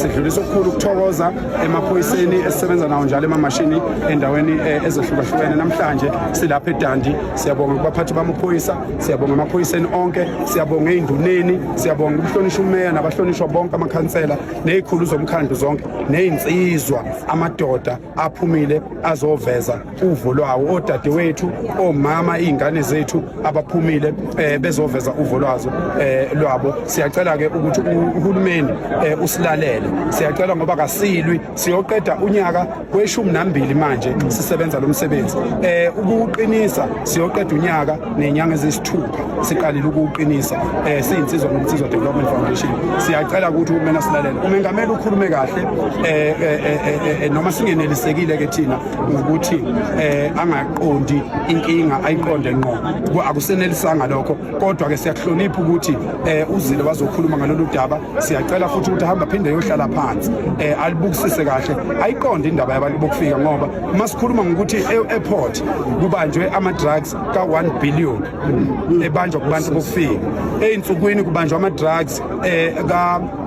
sidlulisa okukhulu ukuthokoza emaphoyiseni esisebenza nawo njalo emamashini endaweni ezehlukahlukene. Namhlanje silapha eDandi, siyabonga kubaphathi bamaphoyisa, siyabonga amaphoyiseni onke, siyabonga ey'nduneni, siyabonga ukuhlonishwa umeya nabahlonishwa bonke amakhansela ney'khulu zomkhandlu zonke ney'nsizwa amadoda aphumile azoveza uvo lwawo, odadewethu, omama, iy'ngane zethu abaphumile bezoveza uvo lwabo. Siyacela-ke ukuthi uhulumeni usilalele, siyacela ngoba kasilwi, siyoqeda unyaka we-12 manje sisebenza lo msebenzi. Ukuqinisa siyoqeda unyaka nenyanga eziyisithupha siqalile ukuqinisa siyinsizwa ngomsizwa Development Foundation. Siyacela ukuthi uhulumeni asilalele, umengameli ukhulume kahle noma singenelisekile ke thina ukuthi angaqondi inkinga ayiqonde ngqo, akusenelisanga lokho, kodwa ke siyakuhlonipha ukuthi uzile wazokhuluma ngalolu daba. Siyacela futhi ukuthi ahamba phinde yohlala phansi alibukisise kahle, ayiqonde indaba yabantu bokufika, ngoba uma sikhuluma ngokuthi e-airport kubanjwe ama-drugs ka-1 billion ebanjwa kubantu bokufika, ey'nsukwini kubanjwa ama-drugs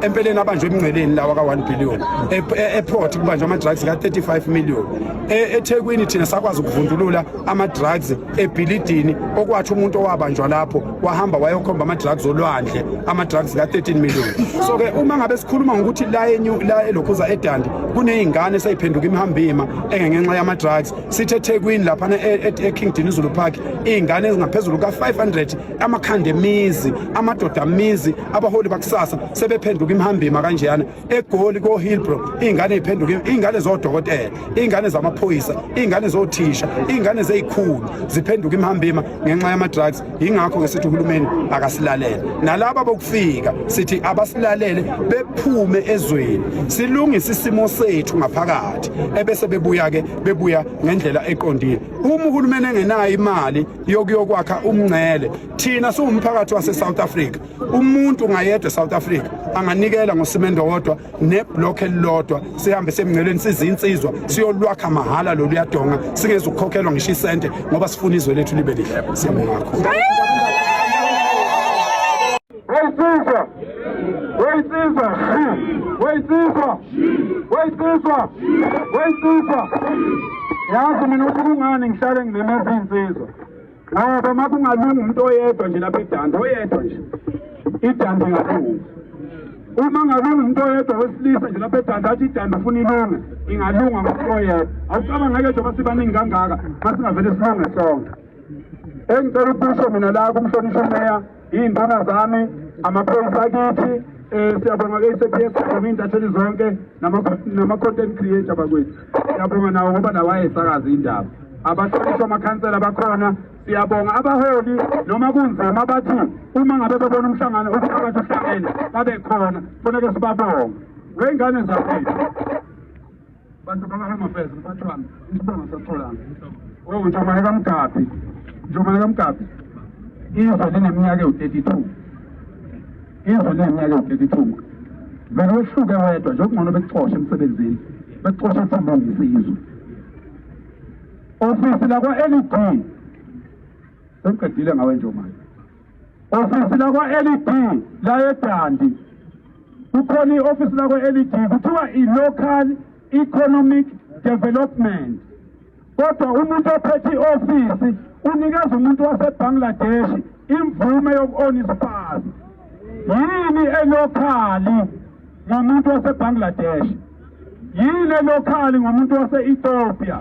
empeleni abanjwe emngceleni lawa ka-1 billion, e-airport kubanjwa ama-drugs ka-35 million. eThekwini thina sakwazi ukuvundulula ama-drugs ebhilidini, okwathi umuntu owabanjwa lapho wahamba wayokhomba ama-drugs olwandle, ama-drugs ka-13 million. So-ke uma ngabe sikhuluma ngokuthi la elokhuza eDandi kuney'ngane esayiphenduka imihambima engenxa yama-drugs, sithi eThekwini laphana e-King Dinizulu Park iy'ngane ezingaphezulu ka-500 amakhanda emizi, amadoda amizi, abaholi bakusasa sebephenduka imihambima kanjeyana. eGoli ko-Hillbrow iy'ngane ey'phenduka, iy'ngane zodokotela, iy'ngane zamaphoyisa, iy'ngane zothisha, iy'ngane zey'khulu ziphenduka imihambima ngenxa yama-drugs. Yingakho-ke sithi uhulumeni akasilalele, nalaba bokufika sithi abasilalele, bephume ezweni, silungise isimo sethu ngaphakathi, ebese bebuya-ke bebuya ngendlela eqondile. Uma uhulumeni engenayo imali yokuyokwakha umngcele, thina siwumphakathi wase-South Africa, umuntu ngayedwa eSouth Africa anganikela ngosimendo wodwa neblock elilodwa, sihambe semngceleni sizinsizwa siyolwakha mahhala lolu yadonga, singeze ukukhokhelwa ngisho isente ngoba sifuna izwe lethu libe lihle. Siyabonga kakhulu. Yazi mina ukuthi kungani ngihlale nginemeza insizwa, ngoba uma kungalungi umuntu oyedwa nje lapha eDandi, oyedwa nje iDandi ingalunga. Uma ngalungi umuntu oyedwa wesilisa nje lapha eDandi athi iDandi ufuna ilunge, ingalunga ngomuntu oyedwa. Awucabanga ngeke njengoba sibaningi kangaka masingavele silunge sonke. Engicela ukusho mina la kumhlonishwa umeya, iy'nduna zami, amaphoyisa akithi, siyabonga ke-SAPS intatheli zonke nama-content creator bakwethu. Siyabonga nawo ngoba nawo ayesakaza indaba. Abahlonishwa amakhansela bakhona, siyabonga abaholi noma kunzima abathi uma ngabe bebona umhlangano ukuthi uhlangene babe khona, kufanele sibabonge. Wey'ngane zakwethu bantu baka-Home Affairs mphathi wami, isibongo sasitholanga Njomaye kaMgabhi, izwe lineminyaka ewu-32, izwe lineminyaka ewu-32. Vele wehluke wedwa nje okungcono bekuxoshe emsebenzini, bekuxoshe sambongisa izwe. Ofisi lakwa-LED sengiqedile ngawe Njomaye. Ofisi lakwa-LED la eDandi, kukhona i-ofisi lakwa-LED kuthiwa i-Local Economic Development. Kodwa umuntu ophethe i-ofisi unikeza umuntu waseBangladesh imvume yoku-own isipazi. Yini elokhali ngomuntu waseBangladesh? Yini elokhali ngomuntu wase-Ethiopia?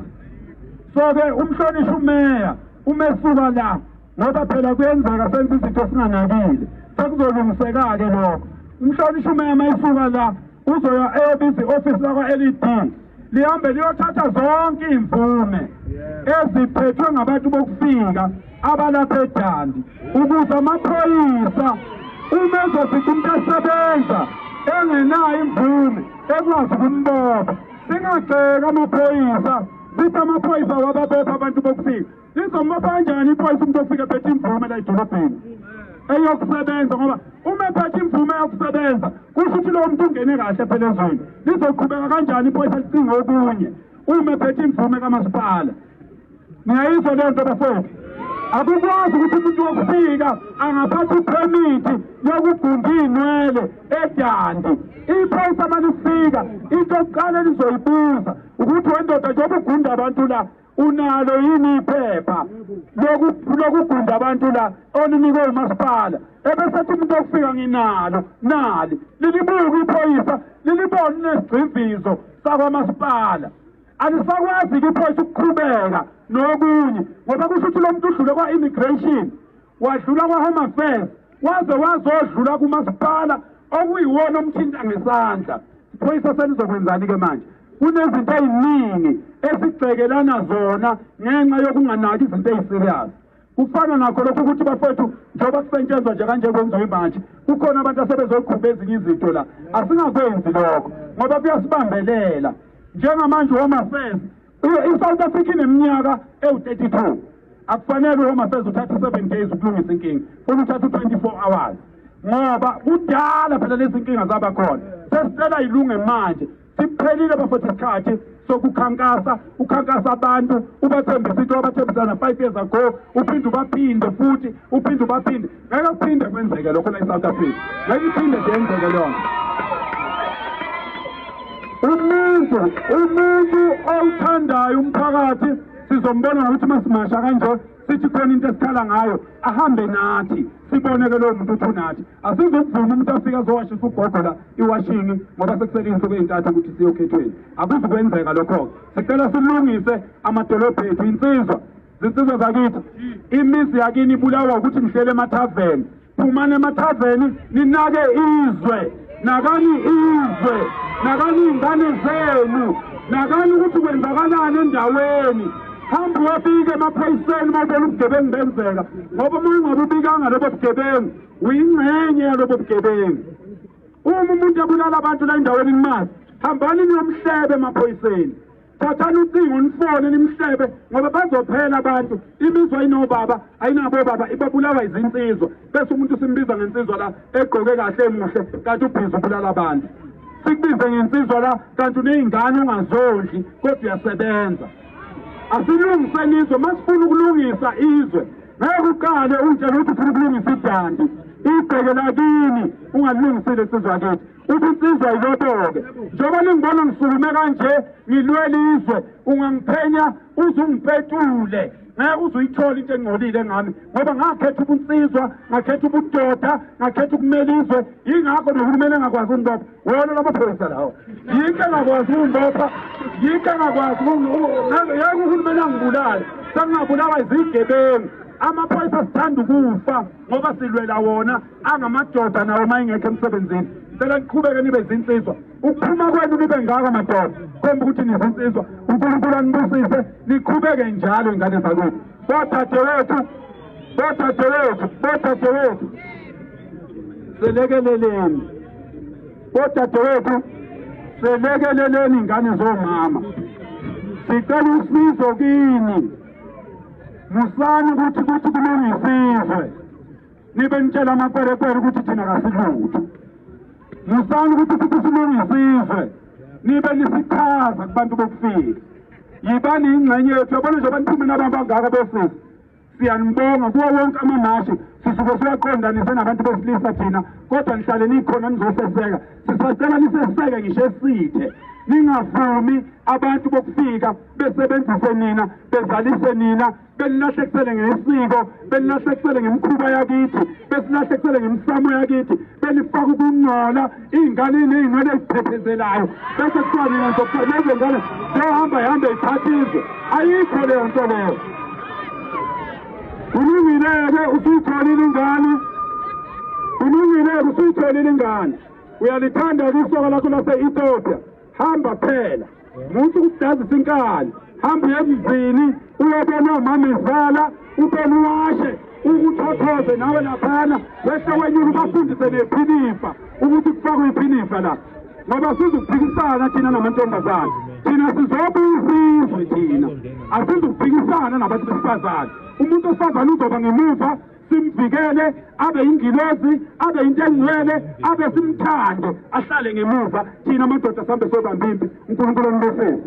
So-ke umhlonishwa umeya umesuka la, ngoba phela kuyenzeka senze izinto singanakile, sekuzolungiseka-ke lokho. Umhlonishwa umeya mayisuka la uzoya eyobisa i-ofisi lakwa-LED, lihambe liyothatha zonke iy'mvume eziphethwe ngabantu bokufika abalapha eDandi, ukuze amaphoyisa uma ezofica umuntu esebenza engenayo imvume ekwazi ukumboba. Singagxeka amaphoyisa, sithi amaphoyisa wababopha abantu bokufika. Lizombopha kanjani iphoyisa umuntu ofika ephethe imvume la edolobheni eyokusebenza? Ngoba uma ephethe imvume yokusebenza kusho ukuthi lowo muntu ungene kahle phela ezweni. Lizoqhubeka kanjani iphoyisa licinga okunye uma ephethe imvume kamasipala? Ngiyayizwa leyo nto bafowethu. Akukwazi ukuthi umuntu wokufika angaphatha iphemithi yokugunda iy'nwele eDandi. Iphoyisa malifika into yokuqala lizoyibuza ukuthi wendoda njengoba ugunda abantu la unalo yini iphepha lokugunda abantu la olinikwe umasipala ebesethi umuntu okufika nginalo nali lilibuka iphoyisa lilibona nesigcivizo sakwamasipala alisakwazi iphoyisa ukuqhubeka nokunye ngoba kusho ukuthi lo muntu udlule kwa-immigration wadlula kwa-home affairs wazodlula kumasipala okuyiwona omthinta ngesandla iphoyisa selizokwenzani-ke manje kunezinto eziningi esibhekelana zona ngenxa yokunganaki izinto eziserious kufana nakho lokho ukuthi bafethu njengoba kusetshenzwa nje kanje kwenziwe manje kukhona abantu asebezoqhuba ezinye izinto la asingakwenzi lokho ngoba kuyasibambelela njengamanje Home Affairs iSouth Africa ineminyaka ewu-32 akufanele uHome Affairs uthathe 7 days ukulungisa inkinga funa uthathe 24 hours ngoba kudala phela lezi inkinga zaba khona sesicela ilunge manje siphelile bafethu isikhathi sokukhankasa ukhankasa abantu ubathembisa into abathembisana 5 years ago uphinde futhi uphinde ngeke kuphinde kwenzeke lokho la eSouth Africa ngeke iphinde kwenzeke lonto umuntu owuthandayo umphakathi sizombona ukuthi masimasha kanje sithi khona into esikhala ngayo ahambe nathi siboneke lowo muntu uthi nathi asizokuvuma umuntu afika azowashisa ugogo la iwashing ngoba sekusele insuku ezintathu ukuthi siyokhethweni akuzukwenzeka lokho sicela silungise amadolobha ethu insizwa zakithi imizi yakini ibulawa ukuthi nihlele emathaveni phumane emathaveni ninake izwe nakani ingane zenu nakani ukuthi kwenzakalani endaweni hamba uyofika emaphoyiseni mawubona ubugebengu benzeka ngoba uma ungabe ubikanga lobo bugebengu uyingxenye yalobo bugebengu uma umuntu ebulala abantu la endaweni nimazi hambani niyomhlebe emaphoyiseni thathani ucingo nifone nimhlebe ngoba bazophela abantu imizwa ayinobaba ayinabobaba ibabulawa izinsizwa bese umuntu simbiza ngensizwa la egqoke kahle emuhle kanti ubhizi ubulala abantu sikubize ngensizwa la kanti uney'ngane ungazondli kodwa uyasebenza asilungiseni izwe masifuna ukulungisa izwe ngeke uqale utshela ukuthi ufuna ukulungisa idandi ibheke lakini ungalungisile insizwa kithi uthi insizwa iloboke njengoba ningibona ngisukume kanje ngilwela izwe ungangiphenya uze ungipetule ngeke uzuyithola into engcolile ngami ngoba ngakhetha ubunsizwa ngakhetha ubudoda ngakhetha ukumela izwe yingakho nohulumeni engakwazi ungibopha wona lamaphoyisa lawo yinto engakwazi ungibopha yinto engakwazi yeke uhulumeni angibulale sengingabulawa izigebengu amaphoyisa sithanda ukufa ngoba silwela wona angamadoda nawo uma ingekho emsebenzini sicela niqhubeke nibe zinsizwa ukuphuma kwenu nibe ngako madoda khomba ukuthi nizinsizwa uNkulunkulu anibusise niqhubeke njalo ingane zakwethu bodadewethu selekeleleni bodadewethu selekeleleni ingane zomama sicela usizo kini musani ukuthi kulungisizwe nibe nitshela amapelekwele ukuthi thina kasilutho musani ukuthi silungisizwe nibe nisichaza kubantu bokufika yibani ingxenye yethu yabona nje abantu nabamba ngaka bofisi siyanibonga kuwo wonke amamashi sisuke siyaqondanise nabantu besilisa thina kodwa nihlale nikhona nizoseseka sisacela niseseke ngisho esithe ningavumi abantu bokufika besebenzise nina bezalise nina belilahlekisele ngesiko belilahlekisele ngemikhuba yakithi besilahlekisele ngemisamo yakithi belifaka ukungcola iy'ngane ney'nwele eziphephezelayo bese kuthiwa nina nizokutheleze ngane seyohamba iphathizwe ayikho leyo nto leyo ulungileke usuyitholile ingane uyalithanda kwisoka lakho lase-Ethiopia hamba phela muthi ukudazisa inkani hamba uyemzini uyobona umama ezala ubone uwashe ukuthothoze nawe laphana wehle wenyuka ubafundise nephinifa ukuthi kufakwe iphinifa la ngoba sizukuphikisana thina namantombazane thina sizobuyisizwe thina asizukuphikisana nabantu besifazane umuntu wesifazane uzoba ngemuva simvikele abe ingilozi abe into engcwele abe simthande ahlale ngemuva thina amadoda sambe sobambimbi uNkulunkulu anibusise